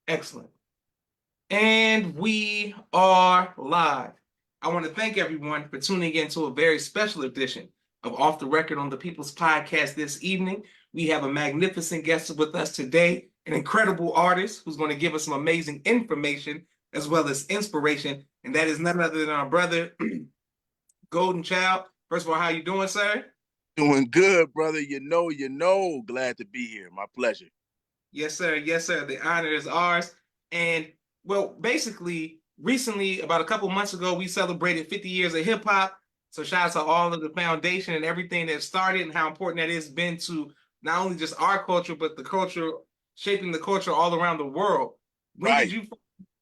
Excellent. And we are live. I want to thank everyone for tuning in to a very special edition of Off the Record on the People's Podcast this evening. We have a magnificent guest with us today, an incredible artist who's going to give us some amazing information as well as inspiration, and that is none other than our brother, Golden Chyld. First of all, how you doing, sir? Doing good, brother. Glad to be here. My pleasure. Yes, sir. Yes, sir. The honor is ours. And well, basically, recently, about a couple months ago, we celebrated 50 years of hip hop. So shout out to all of the foundation and everything that started and how important that has been to not only just our culture, but the culture, shaping the culture all around the world. When did Right. you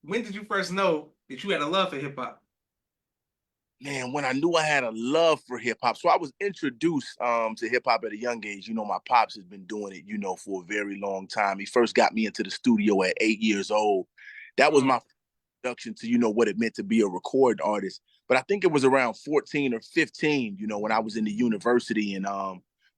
when did you first know that you had a love for hip hop? Man, when I knew I had a love for hip hop. So I was introduced to hip hop at a young age. My pops has been doing it, for a very long time. He first got me into the studio at 8 years old. That was my introduction to, what it meant to be a recording artist. But I think it was around 14 or 15, when I was in the university and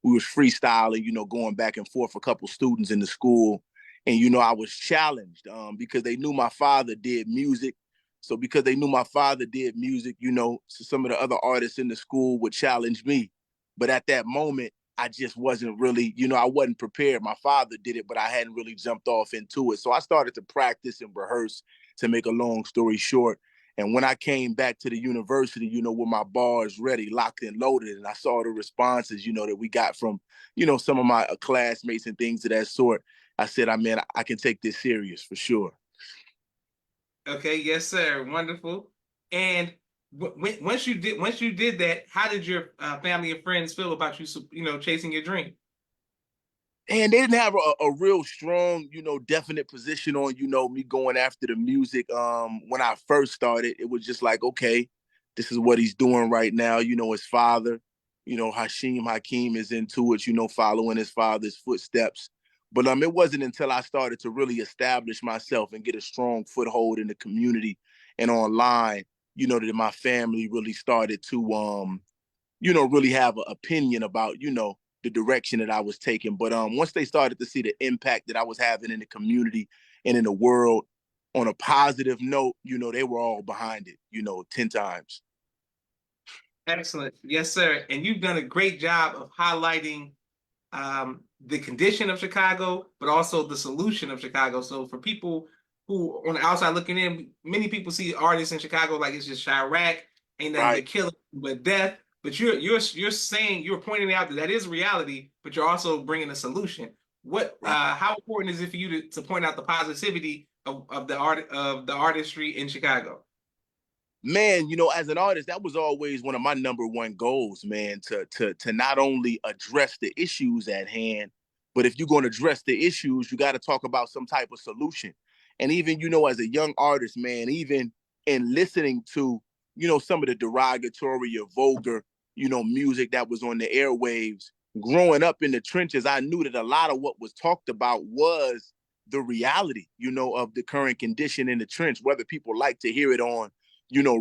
we was freestyling, going back and forth, a couple students in the school. And, I was challenged because they knew my father did music. So because they knew my father did music, so some of the other artists in the school would challenge me. But at that moment, I just wasn't really, I wasn't prepared. My father did it, but I hadn't really jumped off into it. So I started to practice and rehearse, to make a long story short. And when I came back to the university, with my bars ready, locked and loaded, and I saw the responses, that we got from, some of my classmates and things of that sort, I said, I can take this serious for sure. Okay, yes, sir. Wonderful. And once you did that, how did your family and friends feel about you, chasing your dream? And they didn't have a real strong, definite position on, me going after the music. When I first started, it was just like, okay, this is what he's doing right now. His father, Hakeem is into it, following his father's footsteps. But it wasn't until I started to really establish myself and get a strong foothold in the community and online, that my family really started to really have an opinion about, the direction that I was taking. But once they started to see the impact that I was having in the community and in the world on a positive note, they were all behind it, 10 times. Excellent. Yes, sir. And you've done a great job of highlighting the condition of Chicago, but also the solution of Chicago. So for people who on the outside looking in, many people see artists in Chicago like it's just Chirac, ain't nothing Right. but killing, but death. But you're saying, you're pointing out that that is reality, but you're also bringing a solution. What Right. how important is it for you to point out the positivity of the art of the artistry in Chicago? Man, as an artist, that was always one of my number one goals, man, to not only address the issues at hand, but if you're going to address the issues, you got to talk about some type of solution. And even, as a young artist, man, even in listening to, some of the derogatory or vulgar, music that was on the airwaves, growing up in the trenches, I knew that a lot of what was talked about was the reality, of the current condition in the trench, whether people like to hear it on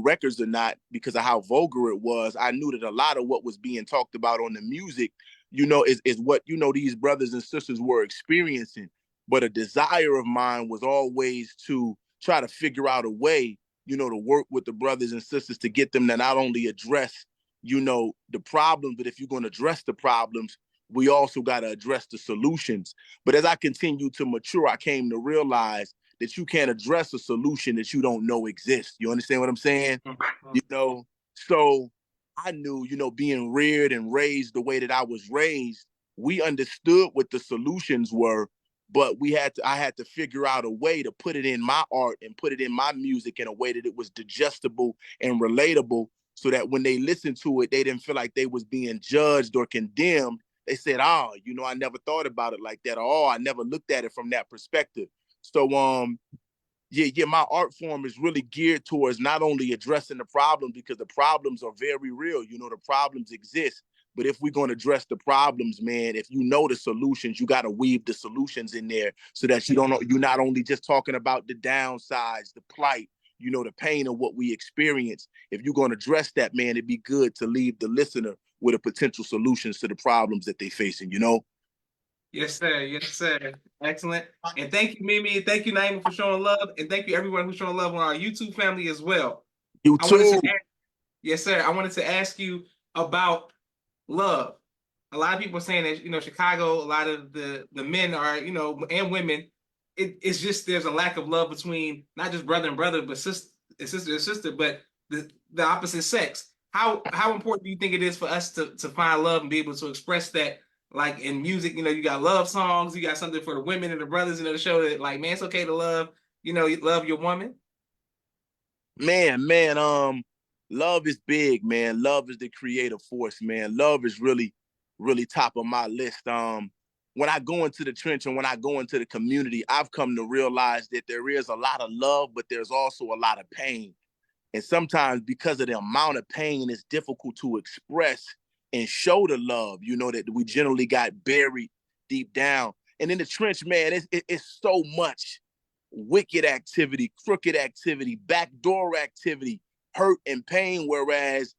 records or not, because of how vulgar it was. I knew that a lot of what was being talked about on the music, is what, these brothers and sisters were experiencing. But a desire of mine was always to try to figure out a way, to work with the brothers and sisters to get them to not only address, the problems, but if you're going to address the problems, we also got to address the solutions. But as I continued to mature, I came to realize that you can't address a solution that you don't know exists. You understand what I'm saying? So I knew, being reared and raised the way that I was raised, we understood what the solutions were, but I had to figure out a way to put it in my art and put it in my music in a way that it was digestible and relatable, so that when they listened to it, they didn't feel like they was being judged or condemned. They said, oh, I never thought about it like that. Or, oh, I never looked at it from that perspective. So yeah, my art form is really geared towards not only addressing the problems, because the problems are very real. The problems exist. But if we're going to address the problems, man, if you know the solutions, you got to weave the solutions in there, so that you're not only just talking about the downsides, the plight, the pain of what we experience. If you're going to address that, man, it'd be good to leave the listener with a potential solutions to the problems that they facing, you know? Yes, sir. Yes, sir. Excellent. And thank you, Mimi. Thank you, Naima, for showing love. And thank you, everyone who's showing love on our YouTube family as well. You I wanted to too. ask, yes, sir. I wanted to ask you about love. A lot of people are saying that, Chicago, a lot of the men are, and women, it's just there's a lack of love between not just brother and brother, but sister and sister, but the opposite sex. How important do you think it is for us to find love and be able to express that, like in music? You got love songs, you got something for the women and the brothers, to show that, like, man, it's okay to love, you love your woman. Man, love is big, man. Love is the creative force, man. Love is really, really top of my list. When I go into the trench and when I go into the community, I've come to realize that there is a lot of love, but there's also a lot of pain. And sometimes because of the amount of pain, it's difficult to express and show the love, that we generally got buried deep down. And in the trench, man, it's so much wicked activity, crooked activity, backdoor activity, hurt and pain. Whereas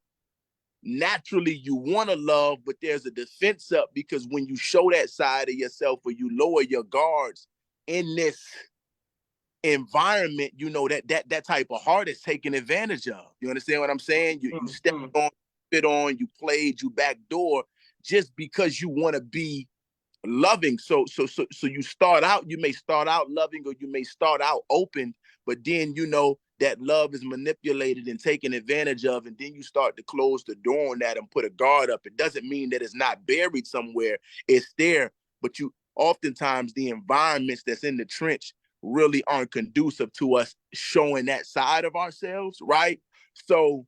naturally you want to love, but there's a defense up because when you show that side of yourself or you lower your guards in this environment, that type of heart is taken advantage of. You understand what I'm saying? You step Mm-hmm. on, fit on, you played, you backdoor just because you want to be loving. So you start out, you may start out loving or you may start out open, but then that love is manipulated and taken advantage of, and then you start to close the door on that and put a guard up. It doesn't mean that it's not buried somewhere. It's there, but you oftentimes the environments that's in the trench really aren't conducive to us showing that side of ourselves, right? So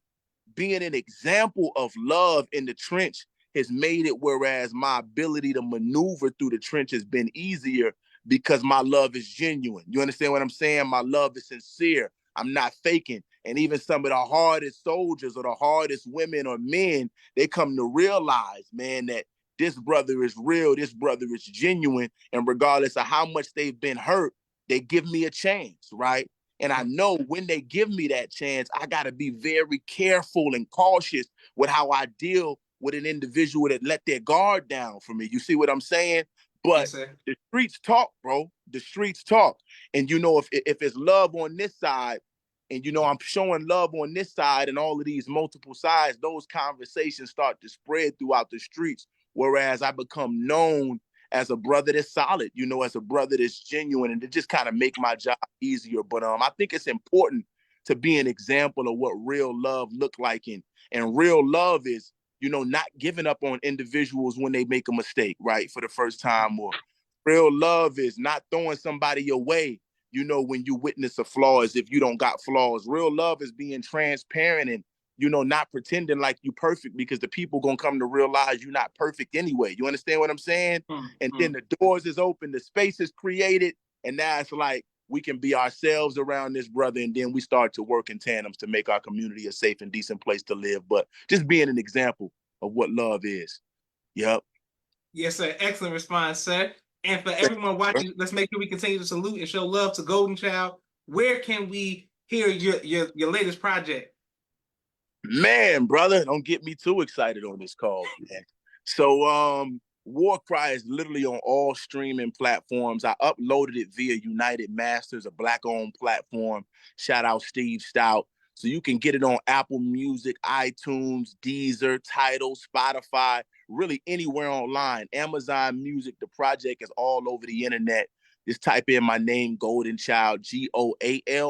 being an example of love in the trench has made it whereas my ability to maneuver through the trench has been easier because my love is genuine. You understand what I'm saying? My love is sincere. I'm not faking. And even some of the hardest soldiers or the hardest women or men, they come to realize, man, that this brother is real, this brother is genuine. And regardless of how much they've been hurt, they give me a chance, right? And I know when they give me that chance, I got to be very careful and cautious with how I deal with an individual that let their guard down for me. You see what I'm saying? But Yes, sir. the streets talk, bro. The streets talk. And if it's love on this side, and I'm showing love on this side and all of these multiple sides, those conversations start to spread throughout the streets. Whereas I become known as a brother that's solid, as a brother that's genuine, and to just kind of make my job easier. But I think it's important to be an example of what real love look like, and real love is, not giving up on individuals when they make a mistake, right, for the first time. Or real love is not throwing somebody away, when you witness a flaw as if you don't got flaws. Real love is being transparent and not pretending like you perfect, because the people gonna come to realize you're not perfect anyway. You understand what I'm saying? And then Mm-hmm. the doors is open, the space is created, and now it's like we can be ourselves around this brother, and then we start to work in tandems to make our community a safe and decent place to live. But just being an example of what love is. Yep. Yes, sir. Excellent response, sir. And for everyone watching, let's make sure we continue to salute and show love to Golden Child. Where can we hear your latest project? Man, brother, don't get me too excited on this call, man. So, War Cry is literally on all streaming platforms. I uploaded it via United Masters, a black-owned platform. Shout out Steve Stout. So you can get it on Apple Music, iTunes, Deezer, Tidal, Spotify, really anywhere online. Amazon Music. The project is all over the internet. Just type in my name, Golden Child, Goal,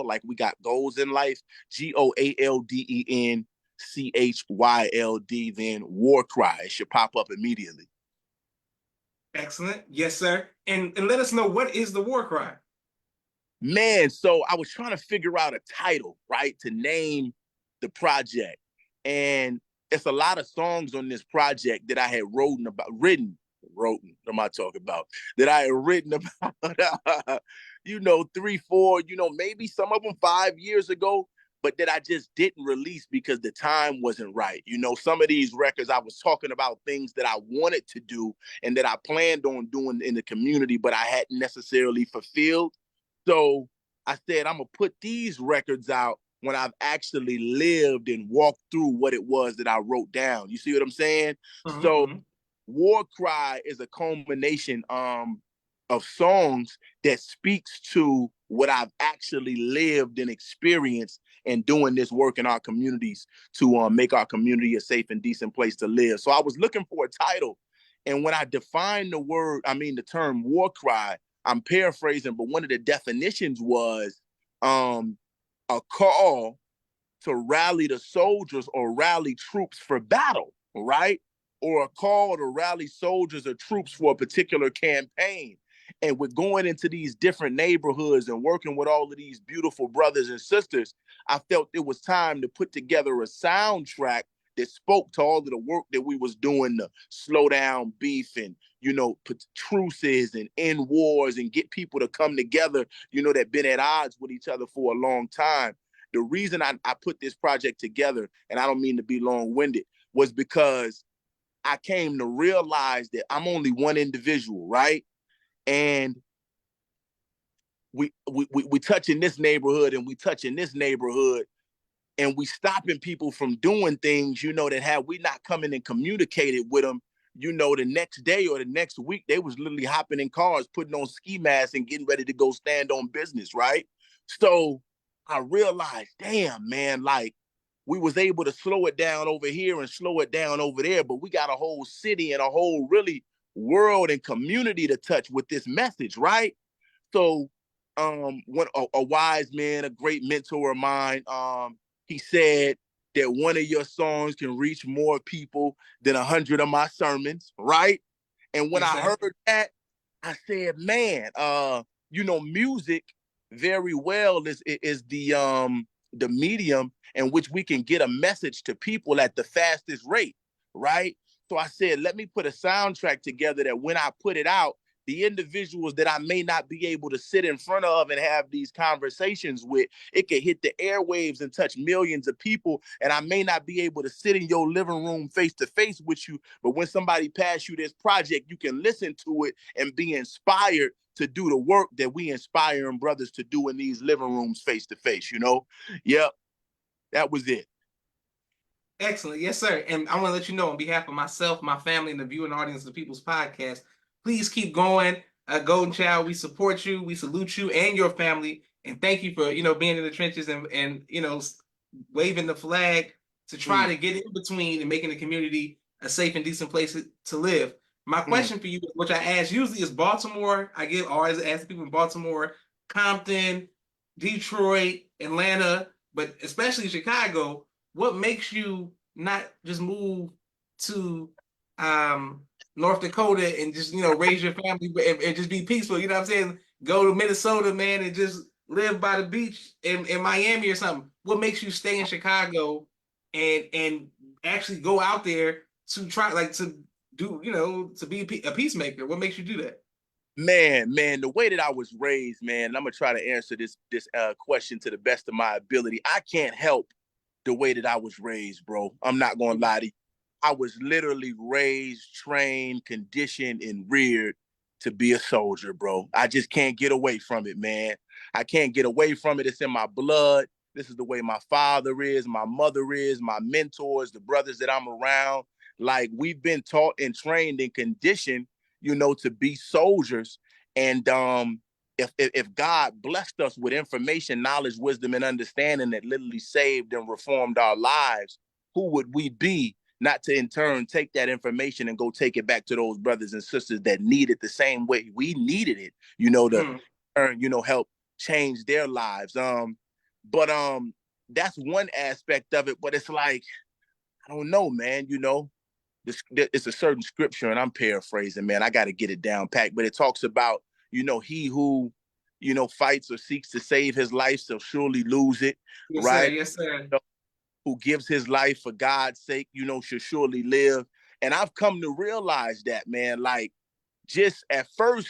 like we got goals in life, Goalden. Chyld, then War Cry. It should pop up immediately. Excellent. Yes, sir. And let us know, what is the war cry? Man, so I was trying to figure out a title, right, to name the project. And it's a lot of songs on this project that I had what am I talking about? That I had written about, 3, 4, maybe some of them 5 years ago, but that I just didn't release because the time wasn't right. Some of these records, I was talking about things that I wanted to do and that I planned on doing in the community, but I hadn't necessarily fulfilled. So I said, I'm going to put these records out when I've actually lived and walked through what it was that I wrote down. You see what I'm saying? So Mm-hmm. War Cry is a culmination of songs that speaks to what I've actually lived and experienced and doing this work in our communities to make our community a safe and decent place to live. So I was looking for a title. And when I defined the term war cry, I'm paraphrasing, but one of the definitions was a call to rally the soldiers or rally troops for battle, right? Or a call to rally soldiers or troops for a particular campaign. And with going into these different neighborhoods and working with all of these beautiful brothers and sisters, I felt it was time to put together a soundtrack that spoke to all of the work that we was doing to slow down beef and, put truces and end wars and get people to come together, that been at odds with each other for a long time. The reason I put this project together, and I don't mean to be long-winded, was because I came to realize that I'm only one individual, right? And we touch in this neighborhood and we touch in this neighborhood, and we stopping people from doing things, that had we not come in and communicated with them, the next day or the next week, they was literally hopping in cars, putting on ski masks and getting ready to go stand on business, right? So I realized, damn, man, like we was able to slow it down over here and slow it down over there, but we got a whole city and a whole really world and community to touch with this message, right? So one a wise man, a great mentor of mine, he said that one of your songs can reach more people than 100 of my sermons, right? And when Yes, I sir. heard that, I said, man, music very well is the medium in which we can get a message to people at the fastest rate, right? So I said, let me put a soundtrack together that when I put it out, the individuals that I may not be able to sit in front of and have these conversations with, it could hit the airwaves and touch millions of people. And I may not be able to sit in your living room face to face with you, but when somebody pass you this project, you can listen to it and be inspired to do the work that we inspiring brothers to do in these living rooms face to face, Yep, that was it. Excellent. Yes, sir. And I want to let you know on behalf of myself, my family, and the viewing audience of the People's Podcast, please keep going. Golden Child, we support you, we salute you and your family, and thank you for being in the trenches and waving the flag to try Mm, to get in between and making the community a safe and decent place to live. My mm. question for you, which I ask usually is Baltimore. Always ask people in Baltimore, Compton, Detroit, Atlanta, but especially Chicago. What makes you not just move to um, North Dakota and just raise your family and just be peaceful? You know what I'm saying? Go to Minnesota, man, and just live by the beach in Miami or something. What makes you stay in Chicago and actually go out there to try to do to be a peacemaker? What makes you do that? Man, the way that I was raised, man, and I'm gonna try to answer this question to the best of my ability. I can't help the way that I was raised, bro. I'm not gonna lie to you. I was literally raised, trained, conditioned, and reared to be a soldier, bro. I just can't get away from it, man. I can't get away from it. It's in my blood. This is the way my father is, my mother is, my mentors, the brothers that I'm around. Like we've been taught and trained and conditioned, to be soldiers. And if God blessed us with information, knowledge, wisdom, and understanding that literally saved and reformed our lives, who would we be not to in turn take that information and go take it back to those brothers and sisters that need it the same way we needed it, to Mm. earn, help change their lives. But that's one aspect of it. But it's like, I don't know, man, it's a certain scripture, and I'm paraphrasing, man. I got to get it down packed, but it talks about, he who, fights or seeks to save his life shall surely lose it, Yes, sir. right? Yes, sir. Who gives his life for God's sake, should surely live. And I've come to realize that, man, like just at first,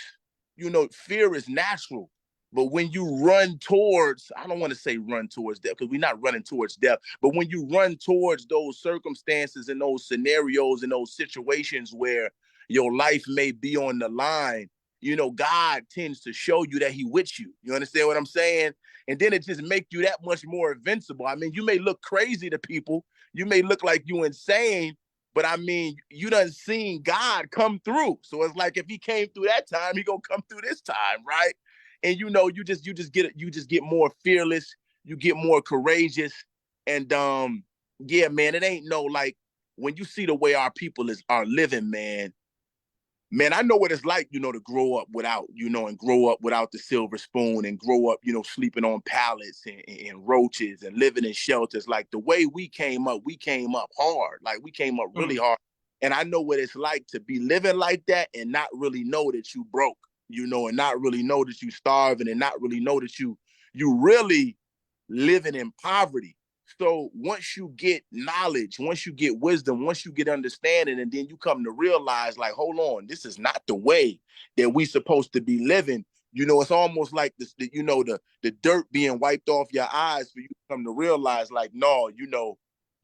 fear is natural. But when you run towards, I don't want to say run towards death because we're not running towards death, but when you run towards those circumstances and those scenarios and those situations where your life may be on the line, God tends to show you that he with you. You understand what I'm saying? And then it just make you that much more invincible. I mean, you may look crazy to people. You may look like you insane, but I mean, you done seen God come through. So it's like if he came through that time, he gonna come through this time, right? And you just get more fearless, you get more courageous. And yeah, man, it ain't no like when you see the way our people are living, man, I know what it's like, to grow up without, and grow up without the silver spoon and grow up, sleeping on pallets and roaches and living in shelters. Like the way we came up hard. Like we came up really Mm, hard. And I know what it's like to be living like that and not really know that you broke, and not really know that you starving and not really know that you really living in poverty. So once you get knowledge, once you get wisdom, once you get understanding, and then you come to realize, like, hold on, this is not the way that we supposed to be living. It's almost like this, the dirt being wiped off your eyes for you to come to realize, like, no,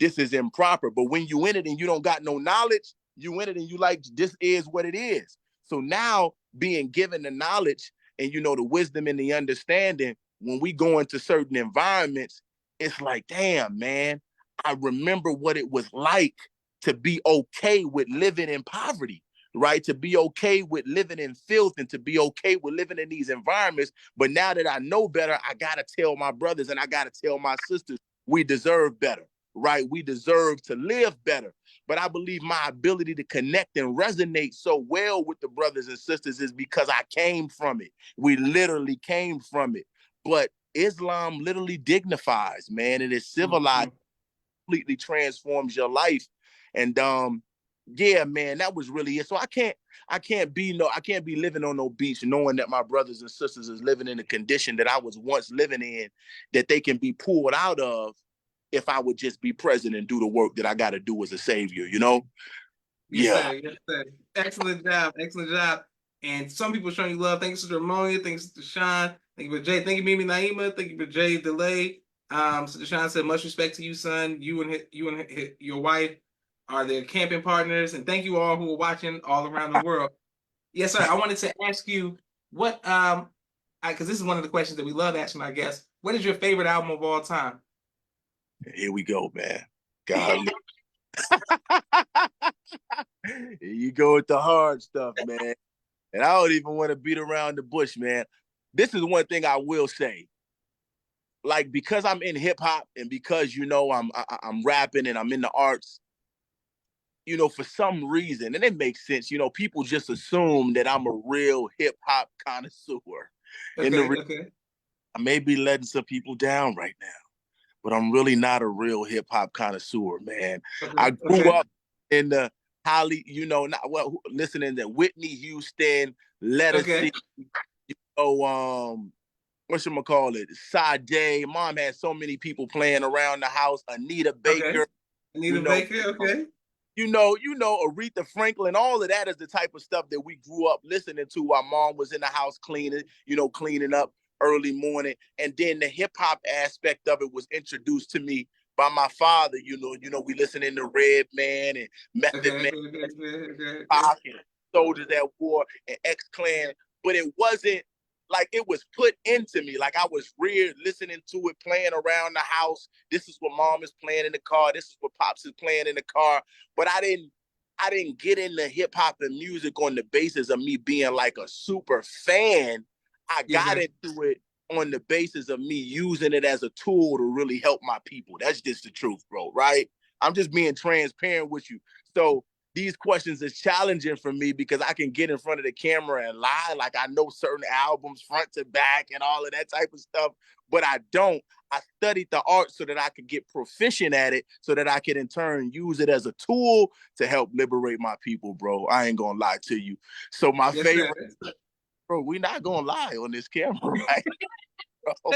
this is improper. But when you in it and you don't got no knowledge, you in it and you like, this is what it is. So now being given the knowledge and the wisdom and the understanding, when we go into certain environments, it's like, damn, man, I remember what it was like to be okay with living in poverty, right? To be okay with living in filth and to be okay with living in these environments. But now that I know better, I got to tell my brothers and I got to tell my sisters, we deserve better, right? We deserve to live better. But I believe my ability to connect and resonate so well with the brothers and sisters is because I came from it. We literally came from it. But Islam literally dignifies, man. It is mm, civilized, mm. completely transforms your life. And yeah, man, that was really it. So I can't be living on no beach knowing that my brothers and sisters is living in a condition that I was once living in, that they can be pulled out of if I would just be present and do the work that I got to do as a savior. Yes, Yeah. sir. Yes, sir. Excellent job. Excellent job. And some people showing you love. Thanks to Ramonia. Thanks to Sean. Thank you for Jay. Thank you, Mimi Naima. Thank you for Jay Delay. So Sean said, much respect to you, son. Your wife are their camping partners. And thank you all who are watching all around the world. Yes, sir. I wanted to ask you what because this is one of the questions that we love asking our guests. What is your favorite album of all time? Here we go, man. God. Here you go with the hard stuff, man. And I don't even want to beat around the bush, man. This is one thing I will say. Like, because I'm in hip hop and because I'm rapping and I'm in the arts, for some reason, and it makes sense, people just assume that I'm a real hip hop connoisseur. And Okay, okay, I may be letting some people down right now, but I'm really not a real hip hop connoisseur, man. okay, I grew okay, up in the Holly, not well, listening to Whitney Houston, Let Us okay, See, whatchamacallit, Sade. Mom had so many people playing around the house. Anita okay. Baker, you Anita know, Baker, okay. Aretha Franklin. All of that is the type of stuff that we grew up listening to while mom was in the house cleaning, cleaning up early morning. And then the hip hop aspect of it was introduced to me by my father. We listening to Red Man and Method Okay, Man, okay, okay, okay, okay, okay. Pac and Soldiers at War and X Clan, but it wasn't like it was put into me. Like I was reared listening to it, playing around the house. This is what mom is playing in the car. This is what pops is playing in the car. But I didn't get into hip hop and music on the basis of me being like a super fan. I Yes, got sir. into it on the basis of me using it as a tool to really help my people. That's just the truth, bro, right? I'm just being transparent with you. So these questions is challenging for me because I can get in front of the camera and lie. Like I know certain albums front to back and all of that type of stuff, but I don't. I studied the art so that I could get proficient at it so that I could in turn use it as a tool to help liberate my people, bro. I ain't gonna lie to you. So my Yes, sir. favorite, bro, we not gonna lie on this camera, right? Bro.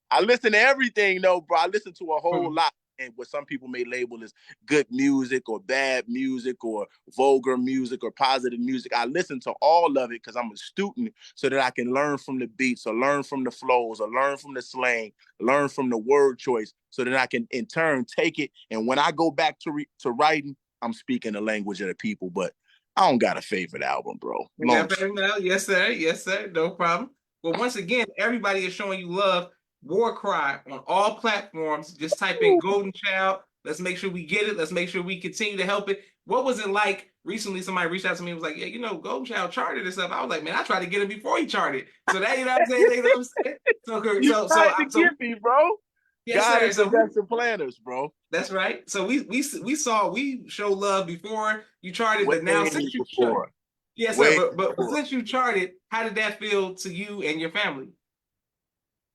I listen to everything though, bro. I listen to a whole lot. And what some people may label as good music or bad music or vulgar music or positive music. I listen to all of it because I'm a student so that I can learn from the beats or learn from the flows or learn from the slang, learn from the word choice so that I can in turn take it. And when I go back to writing, I'm speaking the language of the people. But I don't got a favorite album, bro. We got family now. Yes, sir. Yes, sir. No problem. Well, once again, everybody is showing you love. War Cry on all platforms. Just type in Golden Child. Let's make sure we get it. Let's make sure we continue to help it. What was it like recently? Somebody reached out to me and was like, yeah, you know, Golden Child charted and stuff. I was like, man, I tried to get him before he charted. So that, you know what I'm saying? You know what I'm saying? You tried to get me, bro. Yes, God sir. is the best of planners, bro. That's right. So we show love before you charted, Way but now since you before. yes, sir. Way But before. since you charted, how did that feel to you and your family?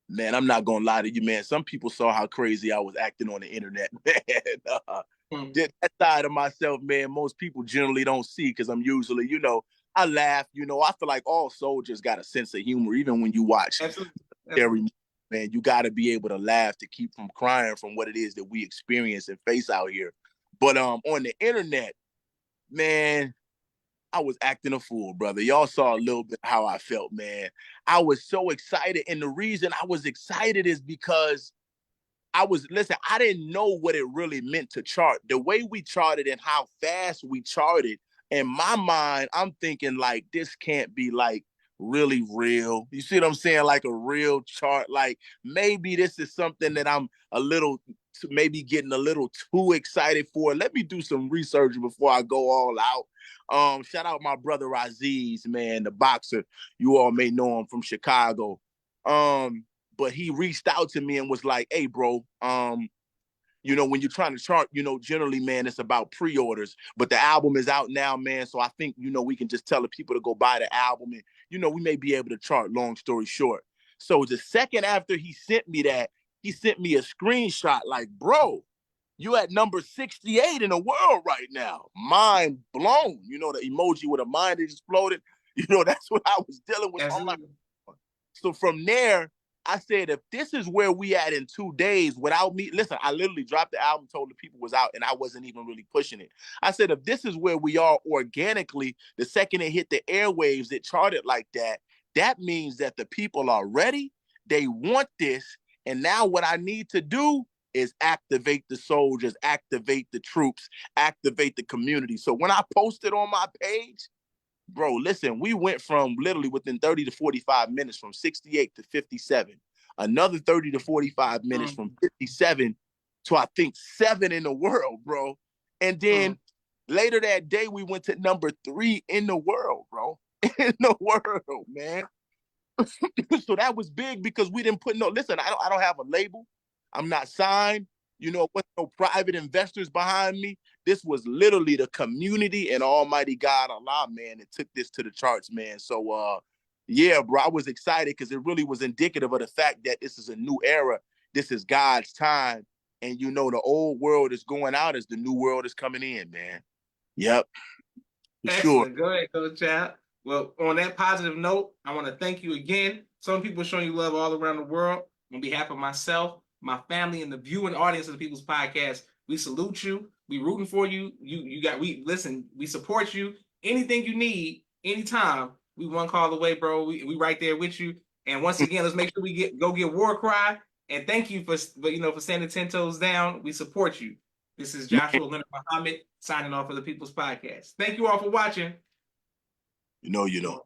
Man, I'm not gonna lie to you, man. Some people saw how crazy I was acting on the internet, man. Hmm. That side of myself, man, most people generally don't see because I'm usually, I laugh. I feel like all soldiers got a sense of humor, even when you watch Absolutely. scary, Absolutely. man. You got to be able to laugh to keep from crying from what it is that we experience and face out here. But on the internet, man, I was acting a fool, brother. Y'all saw a little bit how I felt, man. I was so excited. And the reason I was excited is because listen, I didn't know what it really meant to chart. The way we charted and how fast we charted, in my mind, I'm thinking like, this can't be like really real. You see what I'm saying? Like a real chart. Like maybe this is something that I'm a little, maybe getting a little too excited for. Let me do some research before I go all out. Shout out my brother Aziz, man, the boxer. You all may know him from Chicago. But he reached out to me and was like, hey, bro, when you're trying to chart, generally, man, it's about pre-orders. But the album is out now, man. So I think, we can just tell the people to go buy the album and, we may be able to chart, long story short. So the second after he sent me that, he sent me a screenshot like, bro, you at number 68 in the world right now. Mind blown. The emoji with a mind that exploded. That's what I was dealing with. I'm like, Absolutely. so from there, I said, if this is where we at in 2 days without me, listen, I literally dropped the album, told the people was out, and I wasn't even really pushing it. I said, if this is where we are organically, the second it hit the airwaves, it charted like that, that means that the people are ready. They want this. And now what I need to do is activate the soldiers, activate the troops, activate the community. So when I posted on my page, bro, listen, we went from literally within 30 to 45 minutes from 68 to 57. Another 30 to 45 minutes from 57 to, I think, 7 in the world, bro. And then later that day, we went to number 3 in the world, bro. In the world, man. So that was big because we didn't put listen, I don't have a label. I'm not signed. With no private investors behind me. This was literally the community and Almighty God Allah, man, that took this to the charts, man. So yeah, bro, I was excited because it really was indicative of the fact that this is a new era. This is God's time. And the old world is going out as the new world is coming in, man. Yep. For sure. Excellent. Go ahead, Coach Child. Well, on that positive note, I want to thank you again. Some people showing you love all around the world. On behalf of myself, my family, and the viewing audience of the People's Podcast, we salute you. We rooting for you. We support you. Anything you need, anytime, we one call away, bro. We right there with you. And once again, let's make sure we go get War Cry. And thank you for standing 10 toes down. We support you. This is Joshua Leonard Muhammad signing off for the People's Podcast. Thank you all for watching. You know.